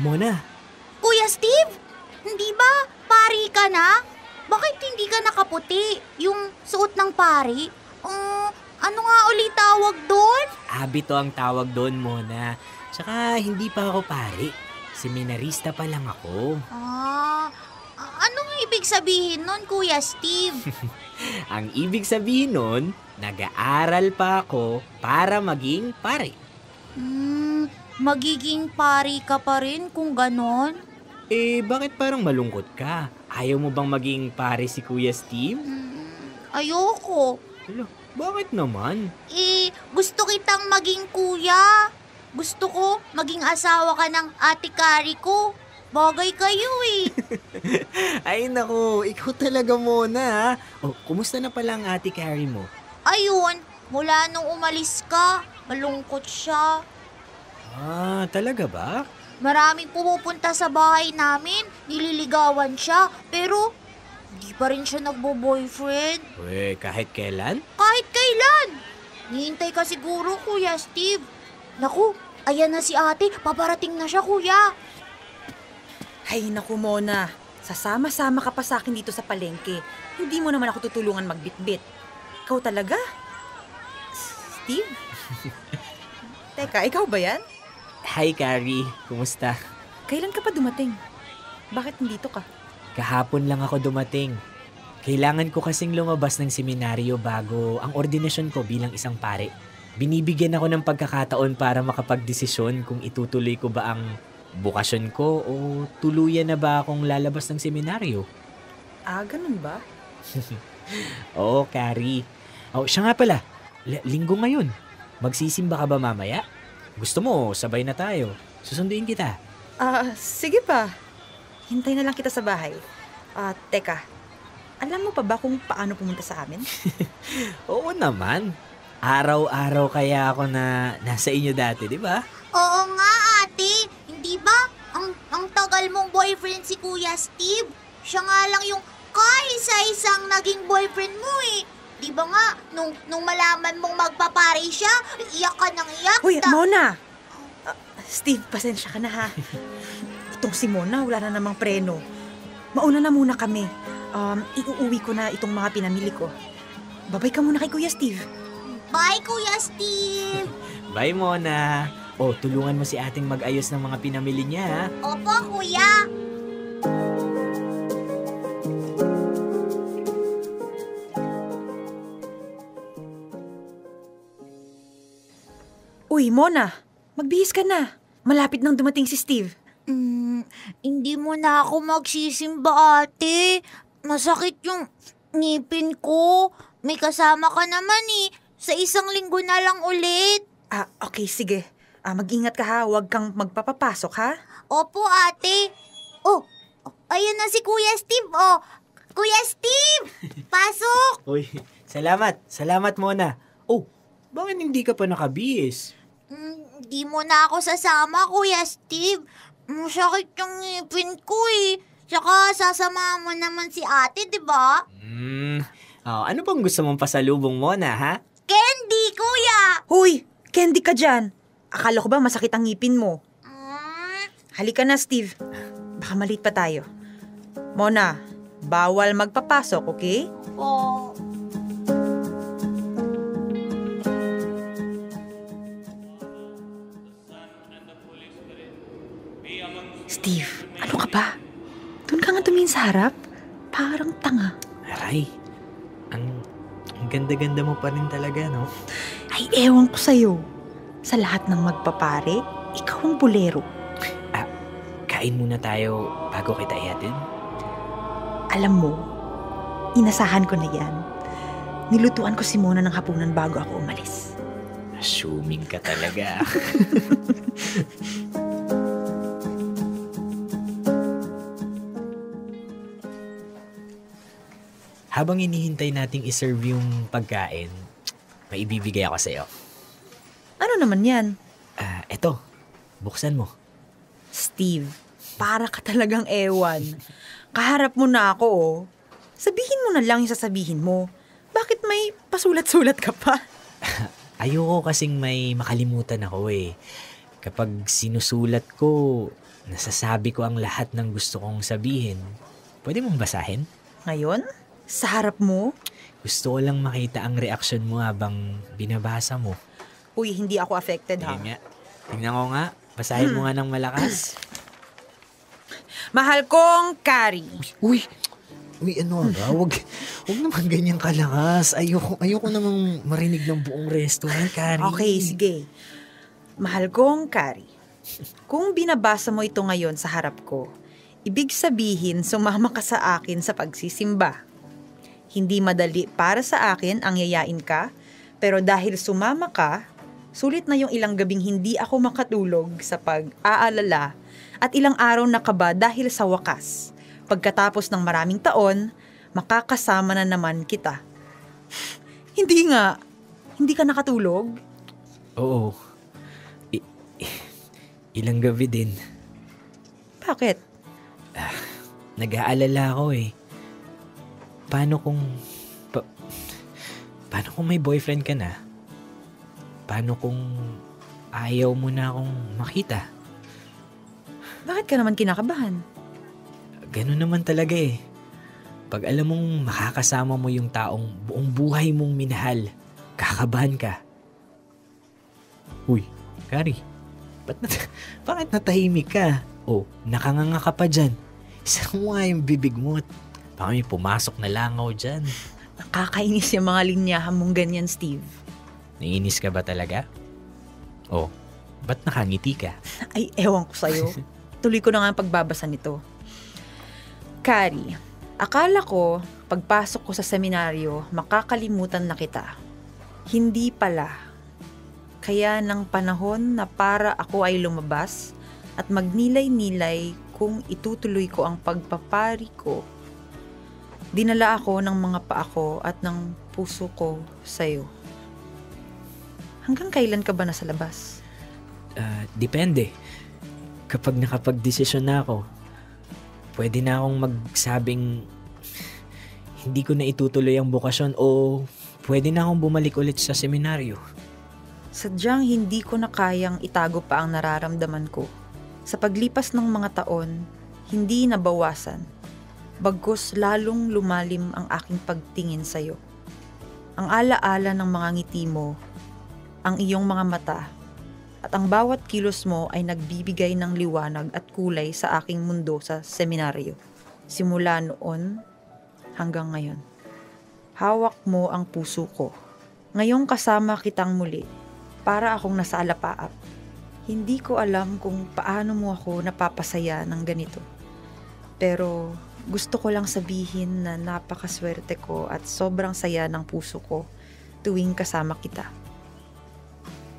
Mona, Kuya Steve, hindi ba pari ka na? Bakit hindi ka nakaputi? Yung suot ng pari? Ano nga ulit tawag doon? Abito ang tawag doon, Mona. Tsaka hindi pa ako pari. Seminarista pa lang ako. Anong ibig sabihin nun, Kuya Steve? Ang ibig sabihin nun, nag-aaral pa ako para maging pari. Magiging pari ka pa rin kung ganon? Bakit parang malungkot ka? Ayaw mo bang maging pari si Kuya Steve? Ayoko. Alo, bakit naman? Gusto kitang maging kuya. Gusto ko maging asawa ka ng ate Kari ko. Bagay kayo eh. Ay naku, ikaw talaga Mona. Kumusta na pala ang ate Carrie mo? Ayun, mula nung umalis ka, malungkot siya. Talaga ba? Maraming pumupunta sa bahay namin, nililigawan siya, pero di pa rin siya nagbo-boyfriend. Kahit kailan? Kahit kailan! Nihintay ka siguro, Kuya Steve. Naku, ayan na si ate, paparating na siya, kuya. Ay, naku Mona. Sasama-sama ka pa sa akin dito sa palengke. Hindi mo naman ako tutulungan magbitbit. Ikaw talaga? Steve? Teka, ikaw ba yan? Hi Carrie, kumusta? Kailan ka pa dumating? Bakit nandito ka? Kahapon lang ako dumating. Kailangan ko kasing lumabas ng seminaryo bago ang ordinasyon ko bilang isang pare. Binibigyan ako ng pagkakataon para makapagdesisyon kung itutuloy ko ba ang bukasyon ko o tuluyan na ba akong lalabas ng seminaryo. Ganun ba? Oo, Carrie. Siya nga pala. Linggo ngayon. Magsisimba ka ba mamaya? Gusto mo, sabay na tayo. Susunduin kita. Sige pa. Hintay na lang kita sa bahay. Teka. Alam mo pa ba kung paano pumunta sa amin? Oo naman. Araw-araw kaya ako na nasa inyo dati, di ba? Oo nga, ate. Hindi ba? Ang tagal mong boyfriend si Kuya Steve. Siya nga lang yung kaisa-isang naging boyfriend mo eh. Di ba nga, nung malaman mong magpapare siya, iyak ka ng iyak. Uy, Mona! Steve, pasensya ka na ha. Itong si Mona, wala na namang preno. Mauna na muna kami. Iuuwi ko na itong mga pinamili ko. Babay ka muna kay Kuya Steve. Bye, Kuya Steve! Bye, Mona. Tulungan mo si ating mag-ayos ng mga pinamili niya, ha? Opo, Kuya. Uy, Mona, magbihis ka na. Malapit nang dumating si Steve. Hindi mo na ako magsisimba, ate. Masakit yung ngipin ko. May kasama ka naman eh. Sa isang linggo na lang ulit. Okay, sige. Mag-ingat ka ha, huwag kang magpapapasok ha. Opo, ate. Ayan na si Kuya Steve, Kuya Steve! Pasok! Uy, salamat. Salamat, Mona. Bakit hindi ka pa nakabihis? Di mo na ako sasama, Kuya Steve. Masakit yung ngipin ko eh. Tsaka sasama mo naman si ate, di ba? Ano bang gusto mong pasalubong, Mona, ha? Candy, Kuya! Huy, candy ka dyan. Akala ko ba masakit ang ngipin mo? Halika na, Steve. Baka maliit pa tayo. Mona, bawal magpapasok, okay? Steve, ano ka ba? Doon ka nga tumingin sa harap. Parang tanga. Aray, ang ganda-ganda mo pa rin talaga, no? Ay, ewan ko sa'yo. Sa lahat ng magpapare, ikaw ang bolero. Kain muna tayo bago kita ihatid. Alam mo, inasahan ko na yan. Nilutuan ko si Mona ng hapunan bago ako umalis. Assuming ka talaga. Habang inihintay nating iserve yung pagkain, may ibibigay ako sa'yo. Ano naman yan? Eto, buksan mo. Steve, para ka talagang ewan. Kaharap mo na ako, oh. Sabihin mo na lang yung sasabihin mo. Bakit may pasulat-sulat ka pa? Ayoko kasing may makalimutan ako eh. Kapag sinusulat ko, Nasasabi ko ang lahat ng gusto kong sabihin. Pwede mong basahin? Ngayon? Sa harap mo? Gusto ko lang makita ang reaksyon mo habang binabasa mo. Uy, hindi ako affected ha. Tingnan nga. Tingnan ko nga. Basahin mo nga ng malakas. Mahal kong Kari. Uy, ano ba? Wag naman ganyan kalakas. Ayoko namang marinig ng buong restaurant, Kari. Okay, sige. Mahal kong Kari. Kung binabasa mo ito ngayon sa harap ko, ibig sabihin sumama ka sa akin sa pagsisimba. Hindi madali para sa akin ang yayain ka, pero dahil sumama ka, sulit na yung ilang gabing hindi ako makatulog sa pag-aalala at ilang araw na kaba dahil sa wakas. Pagkatapos ng maraming taon, makakasama na naman kita. Hindi nga. Hindi ka nakatulog? Oo. Ilang gabi din. Bakit? Nag-aalala ako eh. Paano kung may boyfriend ka na? Paano kung ayaw mo na akong makita? Bakit ka naman kinakabahan? Ganun naman talaga eh. Pag alam mong makakasama mo yung taong buong buhay mong minahal, kakabahan ka. Uy, Kari, bakit natahimik ka? Oh, nakanganga ka pa dyan. Isa mo nga yung bibig mo. Baka may pumasok na langaw dyan. Nakakainis yung mga linyahan mong ganyan, Steve. Naiinis ka ba talaga? Oh, ba't nakangiti ka? Ay, ewan ko sa'yo. Tuloy ko na nga ang pagbabasa nito. Kari, akala ko, pagpasok ko sa seminaryo, makakalimutan na kita. Hindi pala. Kaya ng panahon na para ako ay lumabas at magnilay-nilay kung itutuloy ko ang pagpapari ko, dinala ako ng mga paa ko at ng puso ko sa'yo. Hanggang kailan ka ba nasa labas? Depende. Kapag nakapag-desisyon na ako, pwede na akong magsabing hindi ko na itutuloy ang bukasyon o pwede na akong bumalik ulit sa seminaryo. Sadyang hindi ko na kayang itago pa ang nararamdaman ko. Sa paglipas ng mga taon, hindi nabawasan. Bagkus lalong lumalim ang aking pagtingin sa'yo. Ang alaala ng mga ngiti mo, ang iyong mga mata, at ang bawat kilos mo ay nagbibigay ng liwanag at kulay sa aking mundo sa seminaryo. Simula noon hanggang ngayon. Hawak mo ang puso ko. Ngayong kasama kitang muli, para akong nasa alapaap. Hindi ko alam kung paano mo ako napapasaya ng ganito. Pero gusto ko lang sabihin na napakaswerte ko at sobrang saya ng puso ko tuwing kasama kita.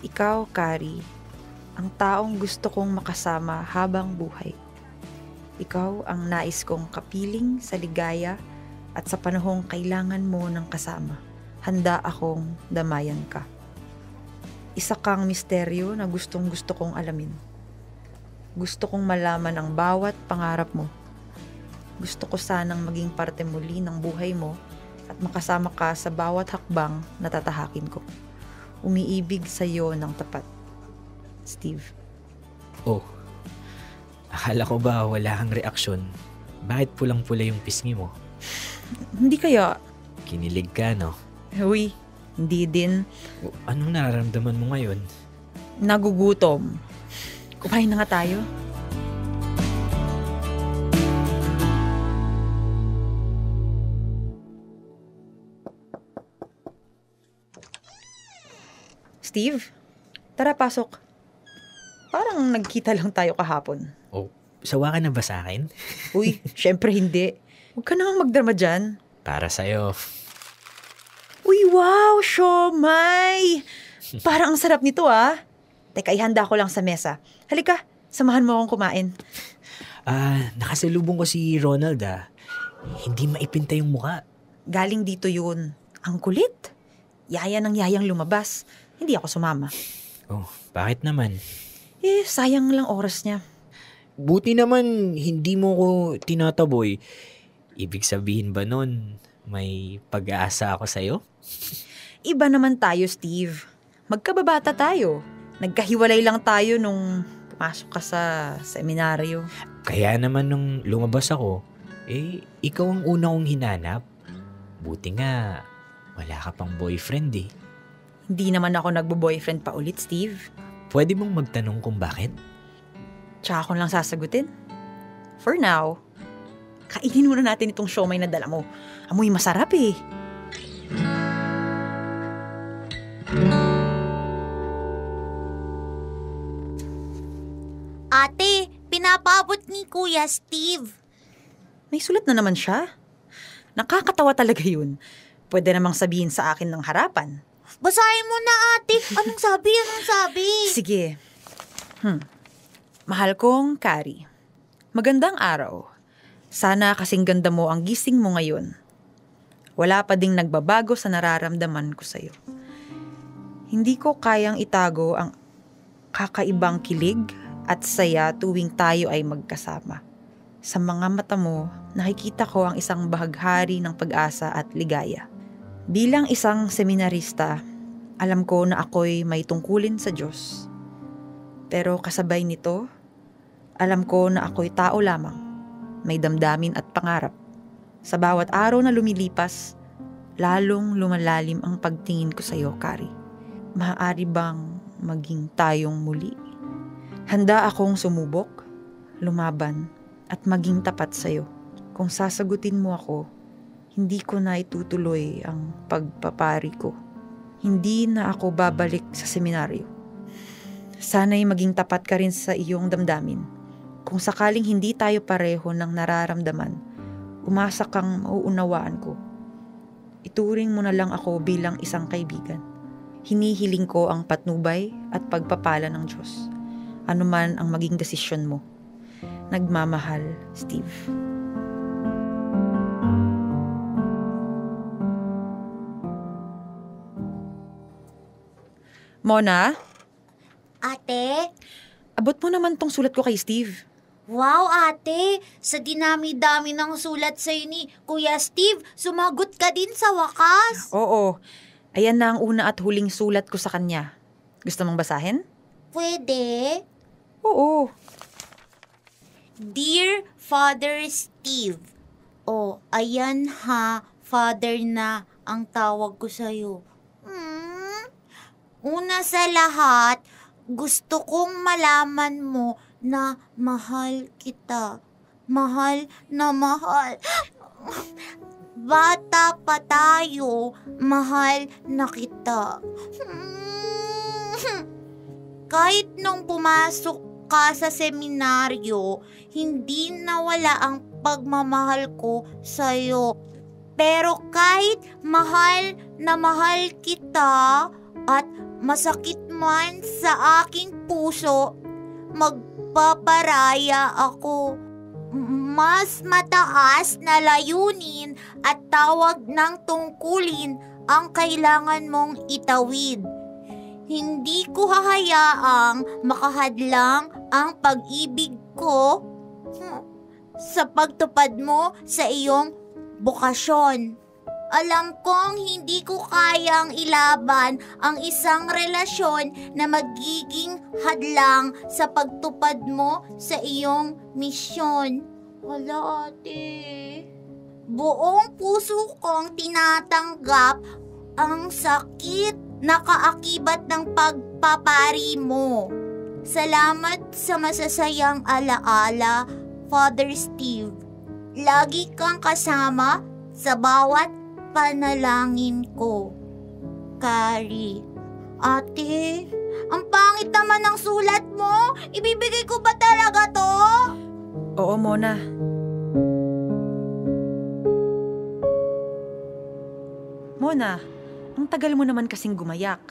Ikaw, Kari, ang taong gusto kong makasama habang buhay. Ikaw ang nais kong kapiling sa ligaya at sa panahong kailangan mo ng kasama. Handa akong damayan ka. Isa kang misteryo na gustong-gusto kong alamin. Gusto kong malaman ang bawat pangarap mo. Gusto ko sanang maging parte muli ng buhay mo at makasama ka sa bawat hakbang na tatahakin ko. Umiibig sa iyo ng tapat. Steve. Oh, akala ko ba wala kang reaksyon? Bakit pulang-pula yung pisngi mo? Hindi kaya? Kinilig ka, no? Uy, hindi din. Anong nararamdaman mo ngayon? Nagugutom. Kumain na nga tayo. Steve, tara pasok. Parang nagkita lang tayo kahapon. Oh, sawa ka na ba sa akin? Uy, syempre hindi. Huwag ka namang magdrama dyan. Para sa'yo. Uy, wow, siomay! Parang ang sarap nito ah. Teka, ihanda ko lang sa mesa. Halika, samahan mo akong kumain. Nakasalubong ko si Ronald ah. Hindi maipinta yung muka. Galing dito yun. Ang kulit. Yaya ng yayang lumabas. Hindi ako sumama. Oh, bakit naman? Sayang lang oras niya. Buti naman hindi mo ko tinataboy. Ibig sabihin ba nun, may pag-aasa ako sa'yo? Iba naman tayo, Steve. Magkababata tayo. Nagkahiwalay lang tayo nung pumasok ka sa seminaryo. Kaya naman nung lumabas ako, ikaw ang una kong hinanap. Buti nga, wala ka pang boyfriend eh. Hindi naman ako nagbo-boyfriend pa ulit, Steve. Pwede mong magtanong kung bakit? Tsaka ko lang sasagutin. For now, kainin muna natin itong siomay na dala mo. Amoy masarap eh. Ate, pinapabot ni Kuya Steve. May sulat na naman siya. Nakakatawa talaga yun. Pwede namang sabihin sa akin ng harapan. Basahin mo na, ate. Anong sabi? Sige. Mahal kong Kari. Magandang araw. Sana kasing ganda mo ang gising mo ngayon. Wala pa ding nagbabago sa nararamdaman ko sa'yo. Hindi ko kayang itago ang kakaibang kilig at saya tuwing tayo ay magkasama. Sa mga mata mo, nakikita ko ang isang bahaghari ng pag-asa at ligaya. Bilang isang seminarista, alam ko na ako'y may tungkulin sa Diyos. Pero kasabay nito, alam ko na ako'y tao lamang, may damdamin at pangarap. Sa bawat araw na lumilipas, lalong lumalalim ang pagtingin ko sa iyo, Kari. Maaari bang maging tayong muli? Handa akong sumubok, lumaban, at maging tapat sa iyo. Kung sasagutin mo ako, hindi ko na itutuloy ang pagpapari ko. Hindi na ako babalik sa seminaryo. Sana'y maging tapat ka rin sa iyong damdamin. Kung sakaling hindi tayo pareho ng nararamdaman, umasa kang mauunawaan ko. Ituring mo na lang ako bilang isang kaibigan. Hinihiling ko ang patnubay at pagpapala ng Diyos. Ano man ang maging desisyon mo. Nagmamahal, Steve. Mona? Ate? Abot mo naman tong sulat ko kay Steve. Wow, ate. Sa dinami-dami ng sulat sa'yo ni Kuya Steve, sumagot ka din sa wakas. Oo. Ayan na ang una at huling sulat ko sa kanya. Gusto mong basahin? Pwede? Oo. Dear Father Steve. Oh, ayan ha, Father na ang tawag ko sa'yo. Una sa lahat, gusto kong malaman mo na mahal kita. Mahal na mahal. Bata pa tayo, mahal na kita. Kahit nung pumasok ka sa seminaryo, hindi nawala ang pagmamahal ko sa'yo. Pero kahit mahal na mahal kita at masakit man sa aking puso, magpaparaya ako. Mas mataas na layunin at tawag ng tungkulin ang kailangan mong itawid. Hindi ko hahayaang makahadlang ang pag-ibig ko sa pagtupad mo sa iyong bukasyon. Alam kong hindi ko kayang ilaban ang isang relasyon na magiging hadlang sa pagtupad mo sa iyong misyon. Wala, ate. Buong puso kong tinatanggap ang sakit na kaakibat ng pagpapari mo. Salamat sa masasayang alaala, Father Steve. Lagi kang kasama sa bawat panalangin ko. Kari. Ate, ang pangit naman ng sulat mo. Ibibigay ko ba talaga to? Oo, Mona. Mona, ang tagal mo naman kasing gumayak.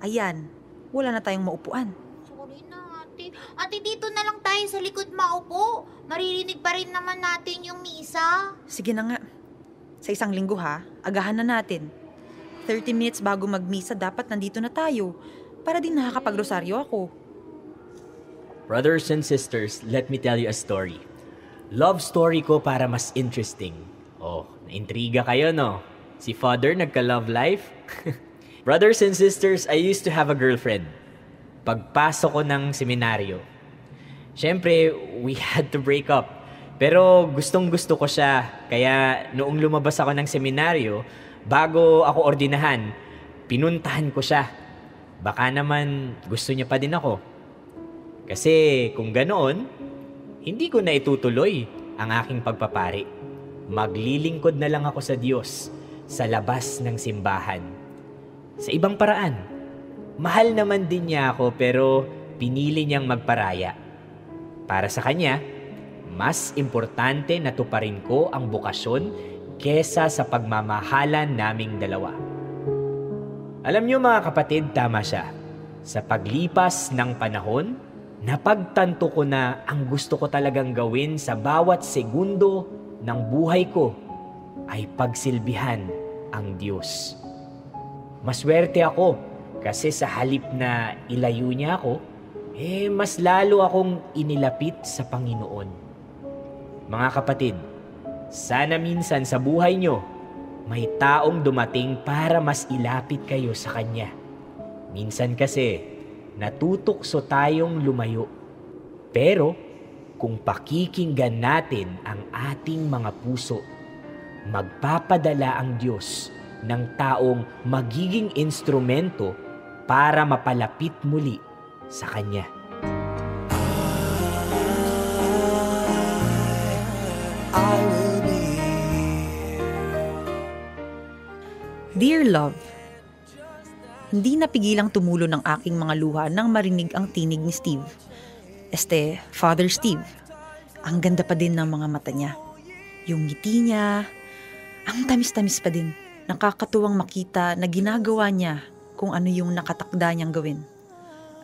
Ayan, wala na tayong maupuan. Sorry na, ate. Ate, dito na lang tayo sa likod maupo. Maririnig pa rin naman natin yung misa. Sige na nga. Sa isang linggo ha, agahan na natin. 30 minutes bago magmisa dapat nandito na tayo para din nakakapagrosaryo ako. Brothers and sisters, let me tell you a story. Love story ko para mas interesting. Oh, naintriga kayo no? Si Father nagka-love life? Brothers and sisters, I used to have a girlfriend. Pagpasok ko ng seminaryo, Siyempre, we had to break up. Pero gustong gusto ko siya. Kaya noong lumabas ako ng seminaryo, bago ako ordinahan, pinuntahan ko siya. Baka naman gusto niya pa din ako. Kasi kung ganoon, hindi ko na itutuloy ang aking pagpapari. Maglilingkod na lang ako sa Diyos sa labas ng simbahan. Sa ibang paraan, mahal naman din niya ako pero pinili niyang magparaya. Para sa kanya, mas importante na tuparin ko ang bukasyon kesa sa pagmamahalan naming dalawa. Alam niyo mga kapatid, tama siya. Sa paglipas ng panahon, napagtanto ko na ang gusto ko talagang gawin sa bawat segundo ng buhay ko ay pagsilbihan ang Diyos. Maswerte ako kasi sa halip na ilayo niya ako, mas lalo akong inilapit sa Panginoon. Mga kapatid, sana minsan sa buhay nyo, may taong dumating para mas ilapit kayo sa Kanya. Minsan kasi, natutukso tayong lumayo. Pero, kung pakikinggan natin ang ating mga puso, magpapadala ang Diyos ng taong magiging instrumento para mapalapit muli sa Kanya. I will be. Dear Love, hindi napigilang tumulo ng aking mga luha nang marinig ang tinig ni Steve. Father Steve. Ang ganda pa din ng mga mata niya. Yung ngiti niya, ang tamis-tamis pa din. Nakakatuwang makita na ginagawa niya kung ano yung nakatakda niyang gawin.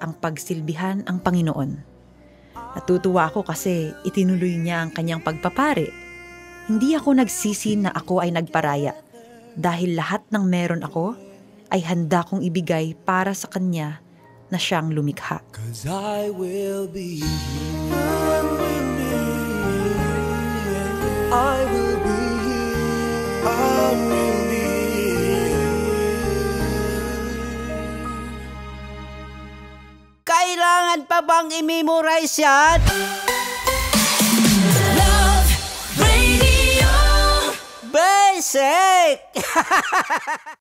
Ang pagsilbihan ang Panginoon. Natutuwa ako kasi itinuloy niya ang kanyang pagpapari. Hindi ako nagsisi na ako ay nagparaya. Dahil lahat ng meron ako ay handa kong ibigay para sa kanya na siyang lumikha. 'Cause I will be. I will be. I will be. Kailangan pa bang i-memorize yan? Love Radio. Basic!